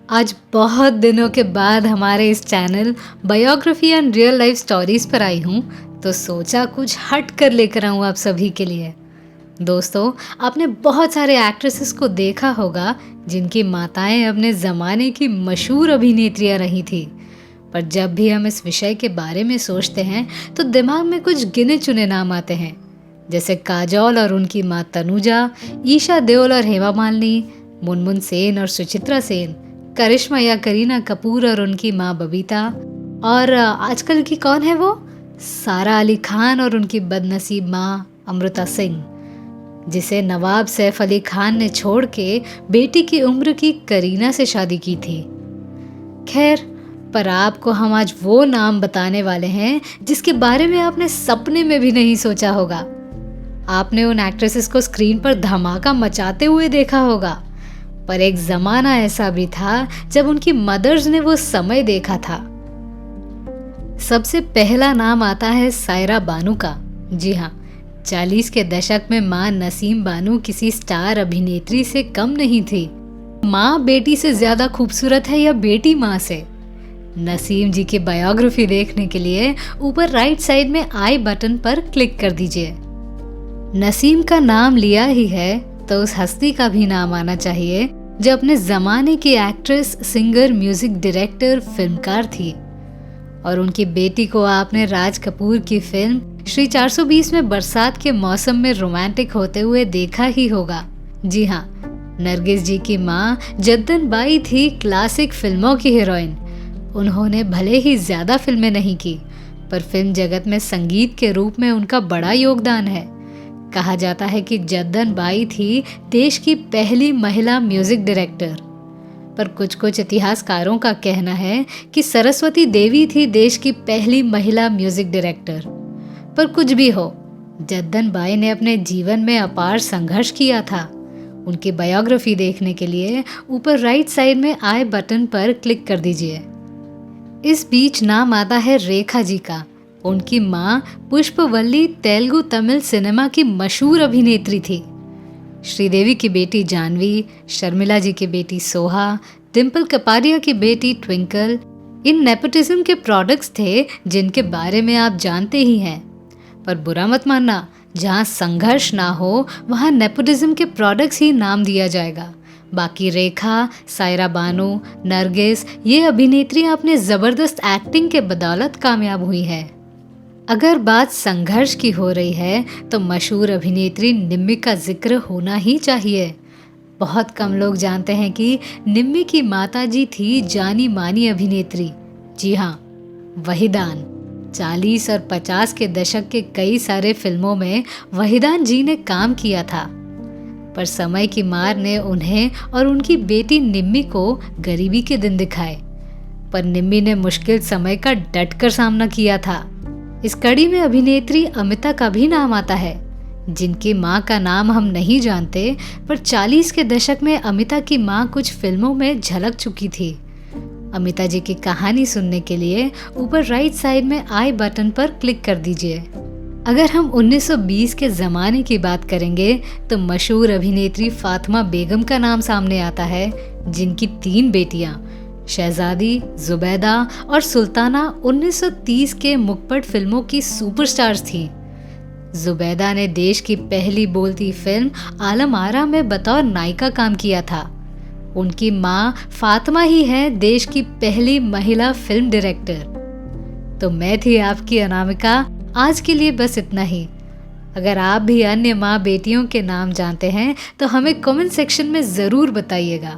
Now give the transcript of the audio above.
आज बहुत दिनों के बाद हमारे इस channel biography and real life stories पर आई हूँ, तो सोचा कुछ हट कर लेकर आऊँ आप सभी के लिए। दोस्तों, आपने बहुत सारे एक्ट्रेसेस को देखा होगा जिनकी माताएं अपने ज़माने की मशहूर अभिनेत्रियां रही थी। पर जब भी हम इस विषय के बारे में सोचते हैं तो दिमाग में कुछ गिने चुने नाम आते हैं, जैसे काजोल और उनकी माँ तनुजा, ईशा देओल और हेमा मालिनी, मुनमुन सेन और सुचित्रा सेन, करिश्मा या करीना कपूर और उनकी माँ बबीता, और आजकल की कौन है वो, सारा अली खान और उनकी बदनसीब माँ अमृता सिंह, जिसे नवाब सैफ अली खान ने छोड़ के बेटी की उम्र की करीना से शादी की थी। खैर, पर आपको हम आज वो नाम बताने वाले हैं जिसके बारे में आपने सपने में भी नहीं सोचा होगा। आपने उन एक्ट्रेसेस को स्क्रीन पर धमाका मचाते हुए देखा होगा, पर एक जमाना ऐसा भी था जब उनकी मदर्स ने वो समय देखा था। सबसे पहला नाम आता है सायरा बानू का। जी हाँ, 40 के दशक में माँ नसीम बानू किसी स्टार अभिनेत्री से कम नहीं थी। माँ बेटी से ज्यादा खूबसूरत है या बेटी माँ से? नसीम जी की बायोग्राफी देखने के लिए ऊपर राइट साइड में आई बटन पर क्लिक कर दीजिए। नसीम का नाम लिया ही है तो उस हस्ती का भी नाम आना चाहिए जो अपने जमाने की एक्ट्रेस, सिंगर, म्यूजिक डायरेक्टर, फिल्मकार थी। और उनकी बेटी को आपने राज कपूर की फिल्म श्री 420 में बरसात के मौसम में रोमांटिक होते हुए देखा ही होगा। जी हाँ, नरगिस जी की माँ जद्दन बाई थी क्लासिक फिल्मों की हीरोइन। उन्होंने भले ही ज्यादा फिल्में नहीं की, पर फिल्म जगत में संगीत के रूप में उनका बड़ा योगदान है। कहा जाता है कि जद्दन बाई थी देश की पहली महिला म्यूजिक डायरेक्टर, पर कुछ इतिहासकारों का कहना है कि सरस्वती देवी थी देश की पहली महिला म्यूजिक डायरेक्टर। पर कुछ भी हो, जद्दन बाई ने अपने जीवन में अपार संघर्ष किया था। उनकी बायोग्राफी देखने के लिए ऊपर राइट साइड में आई बटन पर क्लिक कर दीजिए। इस बीच नाम आता है रेखा जी का। उनकी माँ पुष्पवल्ली तेलुगु तमिल सिनेमा की मशहूर अभिनेत्री थी। श्रीदेवी की बेटी जानवी, शर्मिला जी की बेटी सोहा, डिम्पल कपाडिया की बेटी ट्विंकल इन नेपोटिज्म के प्रोडक्ट्स थे जिनके बारे में आप जानते ही हैं। पर बुरा मत मानना, जहाँ संघर्ष ना हो वहाँ नेपोटिज्म के प्रोडक्ट्स ही नाम दिया जाएगा। बाकी रेखा, सायरा बानू, नरगिस, ये अभिनेत्रियाँ अपने ज़बरदस्त एक्टिंग के बदौलत कामयाब हुई है। अगर बात संघर्ष की हो रही है तो मशहूर अभिनेत्री निम्मी का जिक्र होना ही चाहिए। बहुत कम लोग जानते हैं कि निम्मी की माताजी थी जानी मानी अभिनेत्री। जी हाँ, वहीदान। 40 और 50 के दशक के कई सारे फिल्मों में वहीदान जी ने काम किया था, पर समय की मार ने उन्हें और उनकी बेटी निम्मी को गरीबी के दिन दिखाए। पर निम्मी ने मुश्किल समय का डटकर सामना किया था। इस कड़ी में अभिनेत्री अमिता का भी नाम आता है, जिनकी मां का नाम हम नहीं जानते, पर 40 के दशक में अमिता की मां कुछ फिल्मों में झलक चुकी थी। अमिता जी की कहानी सुनने के लिए ऊपर राइट साइड में आई बटन पर क्लिक कर दीजिए। अगर हम 1920 के ज़माने की बात करेंगे तो मशहूर अभिनेत्री फातिमा बेगम का नाम सामने आता है, जिनकी 3 बेटियां शहजादी, जुबैदा और सुल्ताना 1930 के मुखपट फिल्मों की सुपरस्टार्स थीं। जुबैदा ने देश की पहली बोलती फिल्म आलम आरा में बतौर नायिका काम किया था। उनकी माँ फातिमा ही है देश की पहली महिला फिल्म डायरेक्टर। तो मैं थी आपकी अनामिका। आज के लिए बस इतना ही। अगर आप भी अन्य माँ बेटियों के नाम जानते हैं तो हमें कमेंट सेक्शन में ज़रूर बताइएगा।